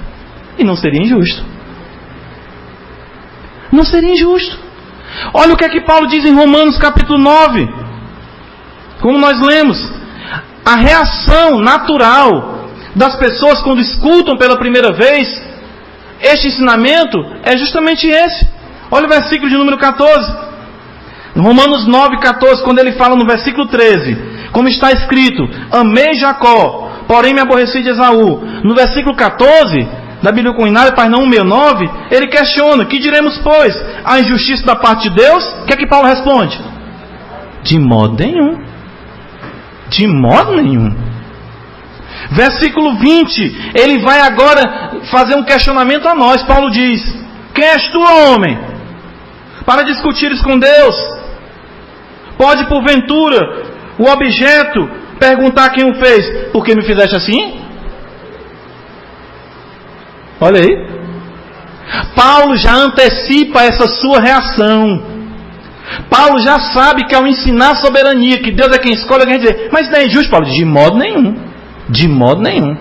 [SPEAKER 1] E não seria injusto. Não seria injusto. Olha o que é que Paulo diz em Romanos capítulo 9. Como nós lemos, a reação natural das pessoas quando escutam pela primeira vez este ensinamento é justamente esse. Olha o versículo de número 14. Romanos 9, 14, quando ele fala no versículo 13, como está escrito: amei Jacó, porém me aborreci de Esaú. No versículo 14 da Bíblia Comunitária, página 169, ele questiona: que diremos, pois? A injustiça da parte de Deus? O que é que Paulo responde? De modo nenhum. De modo nenhum. Versículo 20, ele vai agora fazer um questionamento a nós. Paulo diz: quem és tu, homem, para discutires com Deus? Pode porventura o objeto perguntar quem o fez: por que me fizeste assim? Olha aí. Paulo já antecipa essa sua reação. Paulo já sabe que ao ensinar a soberania, que Deus é quem escolhe, alguém vai dizer: mas isso não é injusto, Paulo? De modo nenhum. De modo nenhum.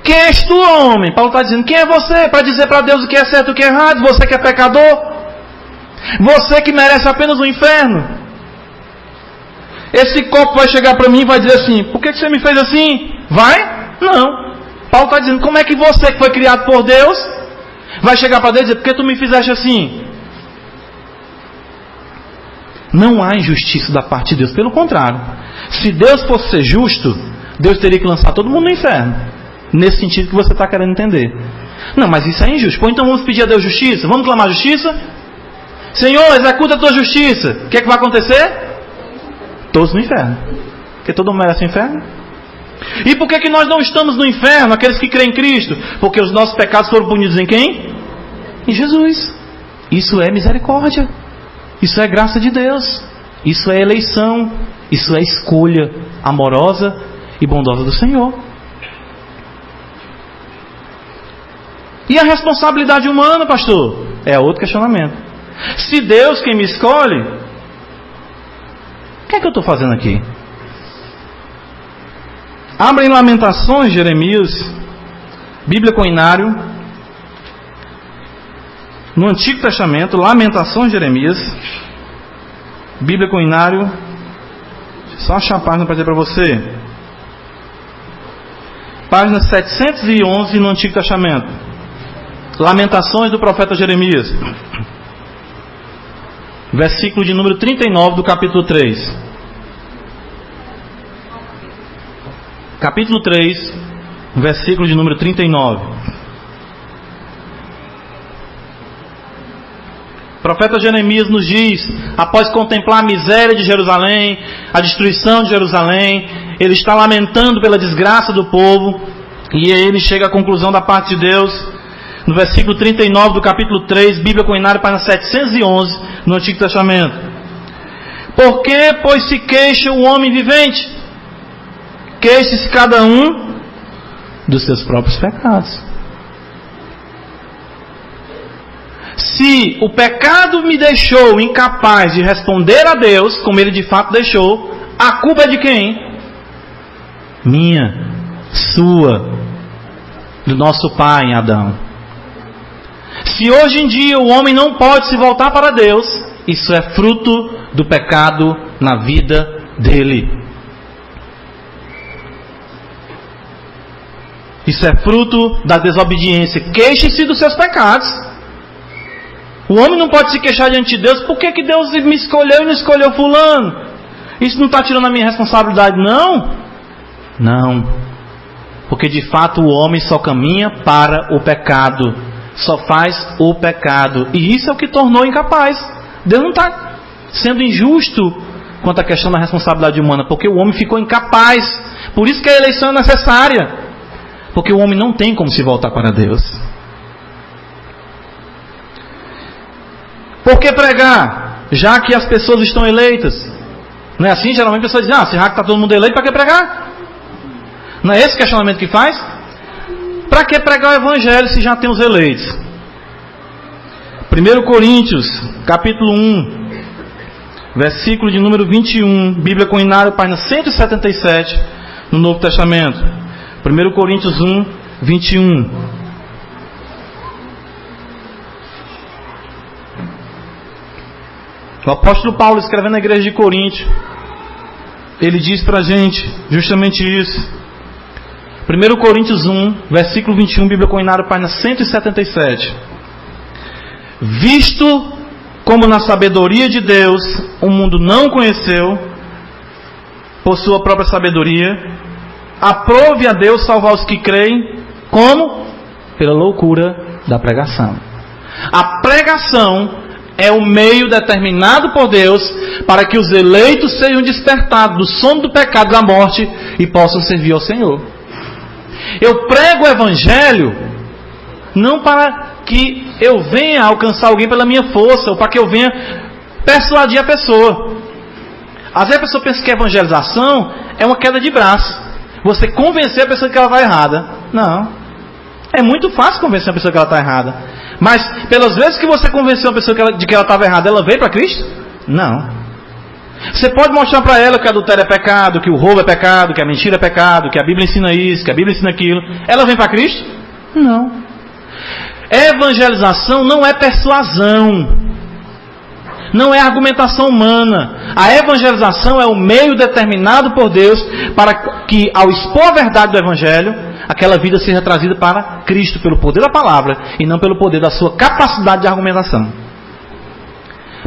[SPEAKER 1] Quem és tu, homem? Paulo está dizendo: quem é você para dizer para Deus o que é certo e o que é errado? Você que é pecador? Você que merece apenas o inferno? Esse copo vai chegar para mim e vai dizer assim: por que você me fez assim? Vai? Não. Paulo está dizendo, como é que você que foi criado por Deus vai chegar para Deus e dizer, por que tu me fizeste assim? Não há injustiça da parte de Deus, pelo contrário. Se Deus fosse ser justo, Deus teria que lançar todo mundo no inferno. Nesse sentido que você está querendo entender. Não, mas isso é injusto. Pô, então vamos pedir a Deus justiça? Vamos clamar justiça? Senhor, executa a tua justiça. O que é que vai acontecer? Todos no inferno. Porque todo mundo merece o inferno. E por que nós não estamos no inferno, aqueles que creem em Cristo? Porque os nossos pecados foram punidos em quem? Em Jesus. Isso é misericórdia. Isso é graça de Deus. Isso é eleição. Isso é escolha amorosa e bondosa do Senhor. E a responsabilidade humana, pastor? É outro questionamento. Se Deus quem me escolhe, o que é que eu estou fazendo aqui? Abra em Lamentações, Jeremias, Bíblia Coinário, no Antigo Testamento, Lamentações, Jeremias, Bíblia Coinário, só achar a página para dizer para você. Página 711 no Antigo Testamento. Lamentações do profeta Jeremias. Versículo de número 39 do capítulo 3. Capítulo 3, versículo de número 39. O profeta Jeremias nos diz, após contemplar a miséria de Jerusalém, a destruição de Jerusalém, ele está lamentando pela desgraça do povo, e ele chega à conclusão da parte de Deus, no versículo 39 do capítulo 3, Bíblia Coinária, página 711, no Antigo Testamento. Por que, pois, se queixa o homem vivente? Queixe-se cada um dos seus próprios pecados. Se o pecado me deixou incapaz de responder a Deus, como ele de fato deixou, a culpa é de quem? Minha, sua, do nosso pai em Adão. Se hoje em dia o homem não pode se voltar para Deus, isso é fruto do pecado na vida dele. Isso é fruto da desobediência. Queixe-se dos seus pecados. O homem não pode se queixar diante de Deus. Por que Deus me escolheu e não escolheu fulano? Isso não está tirando a minha responsabilidade, não? Não. Porque de fato o homem só caminha para o pecado. Só faz o pecado. E isso é o que tornou incapaz. Deus não está sendo injusto quanto à questão da responsabilidade humana. Porque o homem ficou incapaz. Por isso que a eleição é necessária. Porque o homem não tem como se voltar para Deus. Por que pregar? Já que as pessoas estão eleitas. Não é assim? Geralmente as pessoas dizem, se já que está todo mundo eleito, para que pregar? Não é esse questionamento que faz? Para que pregar o Evangelho se já tem os eleitos? 1 Coríntios, capítulo 1, versículo de número 21, Bíblia Coinário, página 177, no Novo Testamento. 1 Coríntios 1, 21. O apóstolo Paulo, escrevendo na igreja de Corinto, ele diz para a gente justamente isso. 1 Coríntios 1, versículo 21, Bíblia Coinário, página 177. Visto como na sabedoria de Deus o mundo não conheceu, por sua própria sabedoria, aprove a Deus salvar os que creem, como? Pela loucura da pregação. A pregação é o meio determinado por Deus para que os eleitos sejam despertados do sono do pecado e da morte e possam servir ao Senhor. Eu prego o Evangelho não para que eu venha alcançar alguém pela minha força ou para que eu venha persuadir a pessoa. Às vezes a pessoa pensa que a evangelização é uma queda de braço. Você convencer a pessoa que ela está errada. Não. É muito fácil convencer a pessoa que ela está errada. Mas pelas vezes que você convenceu a pessoa de que ela estava errada, ela veio para Cristo? Não. Você pode mostrar para ela que o adultério é pecado, que o roubo é pecado, que a mentira é pecado, que a Bíblia ensina isso, que a Bíblia ensina aquilo. Ela vem para Cristo? Não. Evangelização não é persuasão. Não é argumentação humana. A evangelização é o meio determinado por Deus para que, ao expor a verdade do Evangelho, aquela vida seja trazida para Cristo pelo poder da palavra e não pelo poder da sua capacidade de argumentação.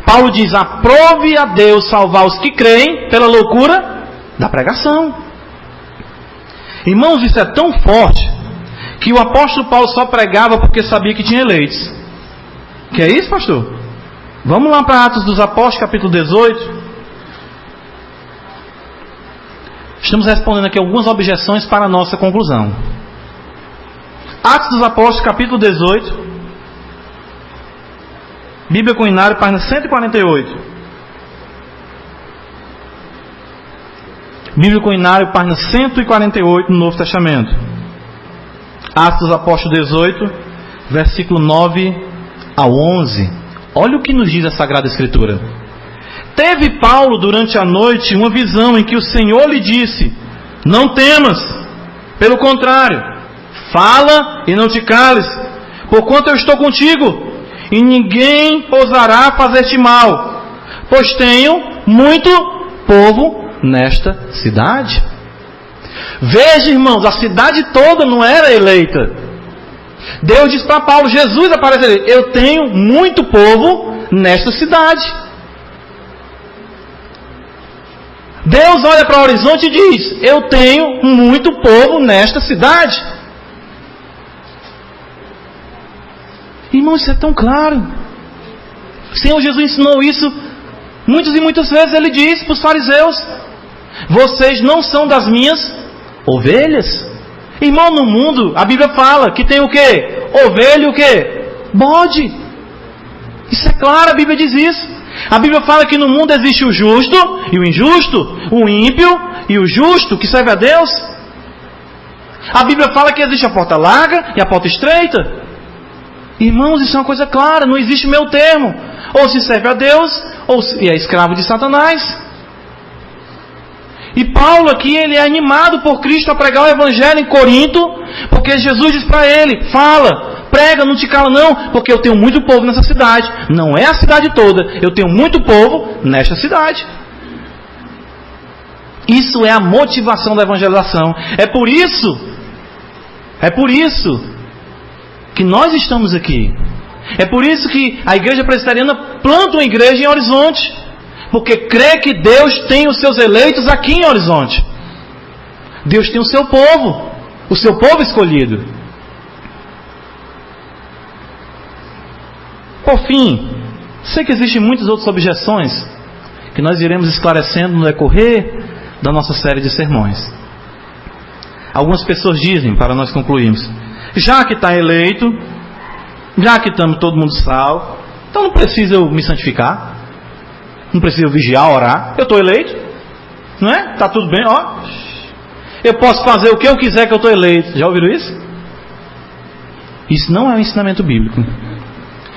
[SPEAKER 1] Paulo diz: aprove a Deus salvar os que creem pela loucura da pregação. Irmãos, isso é tão forte que o apóstolo Paulo só pregava porque sabia que tinha eleitos. Que é isso, pastor? Vamos lá para Atos dos Apóstolos, capítulo 18. Estamos respondendo aqui algumas objeções para a nossa conclusão. Atos dos Apóstolos, capítulo 18. Bíblia com Inário, página 148. Bíblia com Inário, página 148 no Novo Testamento. Atos dos Apóstolos 18, versículo 9 ao 11. Olha o que nos diz a Sagrada Escritura. Teve Paulo durante a noite uma visão em que o Senhor lhe disse: não temas, pelo contrário, fala e não te cales, porquanto eu estou contigo, e ninguém ousará fazer-te mal, pois tenho muito povo nesta cidade. Veja, irmãos, a cidade toda não era eleita. Deus diz para Paulo, Jesus aparece ali: eu tenho muito povo nesta cidade. Deus olha para o horizonte e diz: eu tenho muito povo nesta cidade. Irmão, isso é tão claro. O Senhor Jesus ensinou isso muitas e muitas vezes. Ele diz para os fariseus: vocês não são das minhas ovelhas. Irmão, no mundo a Bíblia fala que tem o quê? Ovelha e o quê? Bode. Isso é claro, a Bíblia diz isso. A Bíblia fala que no mundo existe o justo e o injusto, o ímpio e o justo que serve a Deus. A Bíblia fala que existe a porta larga e a porta estreita. Irmãos, isso é uma coisa clara, não existe meio termo. Ou se serve a Deus, ou se é escravo de Satanás. E Paulo aqui, ele é animado por Cristo a pregar o Evangelho em Corinto, porque Jesus diz para ele: fala, prega, não te cala não, porque eu tenho muito povo nessa cidade. Não é a cidade toda, eu tenho muito povo nesta cidade. Isso é a motivação da evangelização. É por isso que nós estamos aqui. É por isso que a Igreja Presbiteriana planta uma igreja em Horizonte, porque crê que Deus tem os seus eleitos aqui em Horizonte. Deus tem o seu povo escolhido. Por fim, sei que existem muitas outras objeções que nós iremos esclarecendo no decorrer da nossa série de sermões. Algumas pessoas dizem, para nós concluirmos: já que está eleito, já que estamos todo mundo salvo, então não precisa eu me santificar, não precisa eu vigiar, orar, eu estou eleito, não é? Está tudo bem, ó. Eu posso fazer o que eu quiser que eu estou eleito. Já ouviram isso? Isso não é um ensinamento bíblico.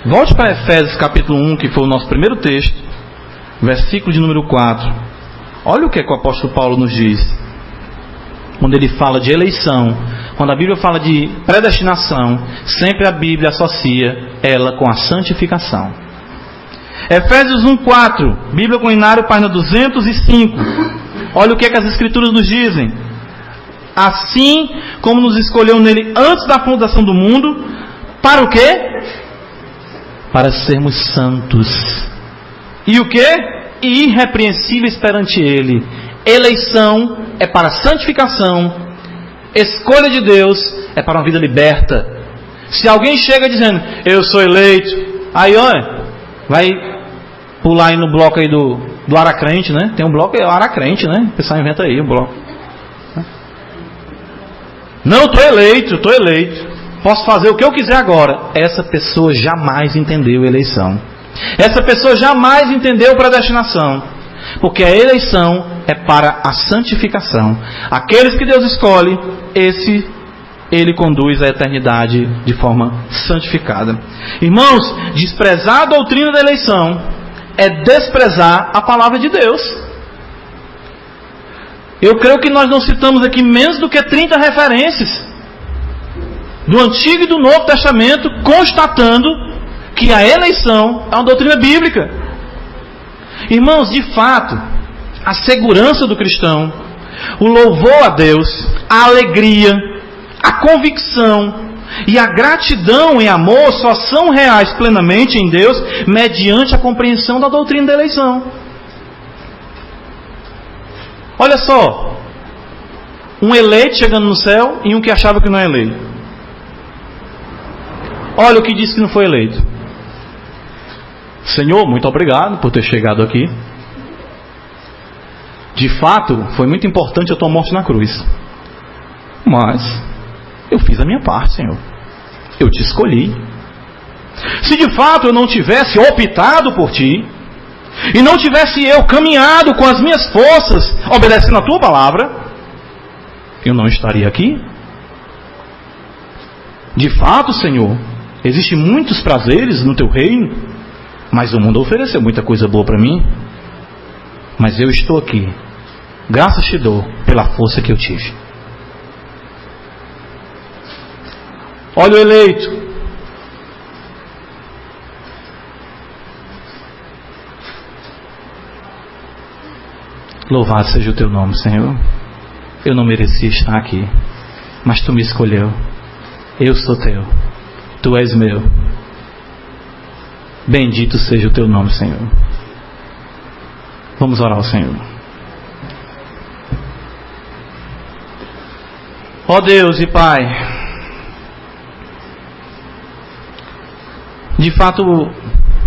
[SPEAKER 1] Volte para Efésios capítulo 1, que foi o nosso primeiro texto, versículo de número 4. Olha o que é que o apóstolo Paulo nos diz. Quando ele fala de eleição, quando a Bíblia fala de predestinação, sempre a Bíblia associa ela com a santificação. Efésios 1:4, Bíblia com Inário, página 205. Olha o que é que as Escrituras nos dizem. Assim como nos escolheu nele antes da fundação do mundo, para o quê? Para sermos santos. E o quê? Irrepreensíveis perante ele. Eleição é para santificação. Escolha de Deus é para uma vida liberta. Se alguém chega dizendo: eu sou eleito, aí olha, vai pular aí no bloco aí do Aracrente, né? Tem um bloco aí, Aracrente, né? O pessoal inventa aí o bloco. Não, estou eleito. Posso fazer o que eu quiser agora. Essa pessoa jamais entendeu eleição. Essa pessoa jamais entendeu predestinação. Porque a eleição é para a santificação. Aqueles que Deus escolhe, Ele conduz à eternidade de forma santificada. Irmãos, desprezar a doutrina da eleição é desprezar a palavra de Deus. Eu creio que nós não citamos aqui menos do que 30 referências do Antigo e do Novo Testamento constatando que a eleição é uma doutrina bíblica. Irmãos, de fato, a segurança do cristão, o louvor a Deus, a alegria, a convicção e a gratidão em amor só são reais plenamente em Deus mediante a compreensão da doutrina da eleição. Olha só, um eleito chegando no céu e um que achava que não é eleito. Olha o que disse que não foi eleito. Senhor, muito obrigado por ter chegado aqui. De fato, foi muito importante a tua morte na cruz. Mas eu fiz a minha parte, Senhor. Eu te escolhi. Se de fato eu não tivesse optado por ti, e não tivesse eu caminhado com as minhas forças, obedecendo a tua palavra, eu não estaria aqui. De fato, Senhor, existem muitos prazeres no teu reino, mas o mundo ofereceu muita coisa boa para mim. Mas eu estou aqui. Graças te dou pela força que eu tive. Olha o eleito. Louvado seja o teu nome, Senhor. Eu não merecia estar aqui, mas tu me escolheu. Eu sou teu. Tu és meu. Bendito seja o teu nome, Senhor. Vamos orar ao Senhor. Ó Deus e Pai, de fato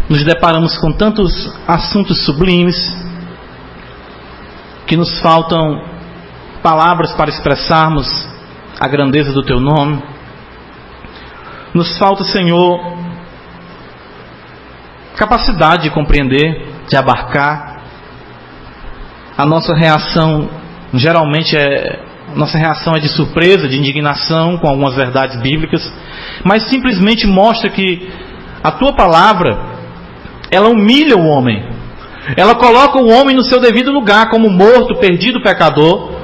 [SPEAKER 1] nos deparamos com tantos assuntos sublimes que nos faltam palavras para expressarmos a grandeza do teu nome. Nos falta, Senhor, capacidade de compreender, de abarcar. A nossa reação geralmente é de surpresa, de indignação com algumas verdades bíblicas, mas simplesmente mostra que a tua palavra, ela humilha o homem, ela coloca o homem no seu devido lugar, como morto, perdido, pecador,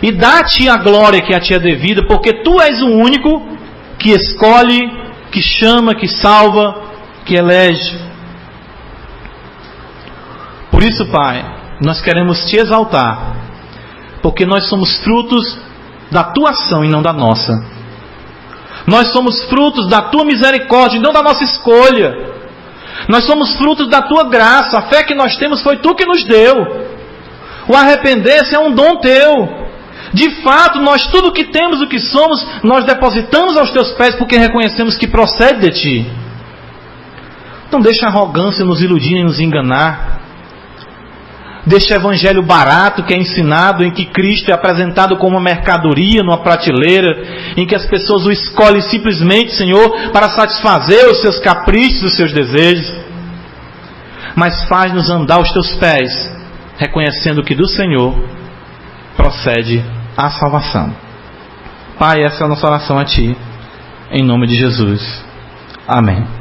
[SPEAKER 1] e dá-te a glória que a ti é devida, porque tu és o único que escolhe, que chama, que salva, que elege. Por isso, Pai, nós queremos te exaltar, porque nós somos frutos da tua ação e não da nossa. Nós somos frutos da tua misericórdia e não da nossa escolha. Nós somos frutos da tua graça. A fé que nós temos foi tu que nos deu. O arrepender-se é um dom teu. De fato, nós tudo o que temos, o que somos, nós depositamos aos teus pés porque reconhecemos que procede de ti. Não deixa a arrogância nos iludir e nos enganar. Deste evangelho barato que é ensinado, em que Cristo é apresentado como uma mercadoria numa prateleira, em que as pessoas o escolhem simplesmente, Senhor, para satisfazer os seus caprichos, os seus desejos. Mas faz-nos andar aos teus pés, reconhecendo que do Senhor procede a salvação. Pai, essa é a nossa oração a ti, em nome de Jesus. Amém.